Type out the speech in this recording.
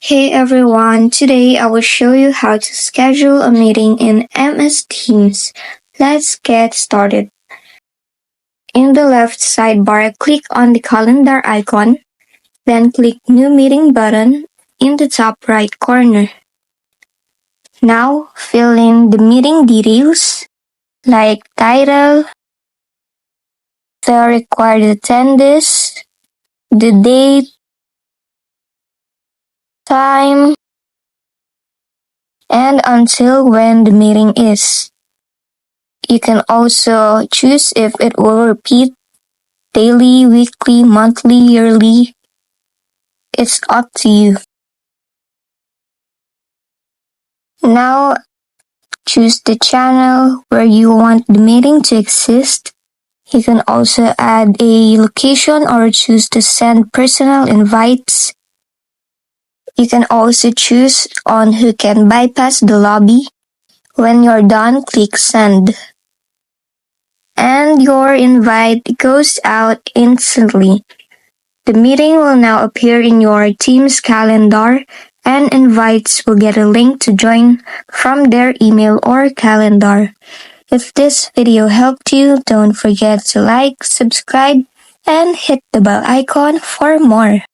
Hey everyone, today I will show you how to schedule a meeting in MS Teams. Let's get started. In the left sidebar, click on the calendar icon, then click New Meeting button in the top right corner. Now fill in the meeting details like title, the required attendance, the date, time, and until when the meeting is. You can also choose if it will repeat daily, weekly, monthly, yearly. It's up to you. Now choose the channel where you want the meeting to exist. You can also add a location or choose to send personal invites. You can also choose on who can bypass the lobby. When you're done, click send. And your invite goes out instantly. The meeting will now appear in your team's calendar, and invites will get a link to join from their email or calendar. If this video helped you, don't forget to like, subscribe, and hit the bell icon for more.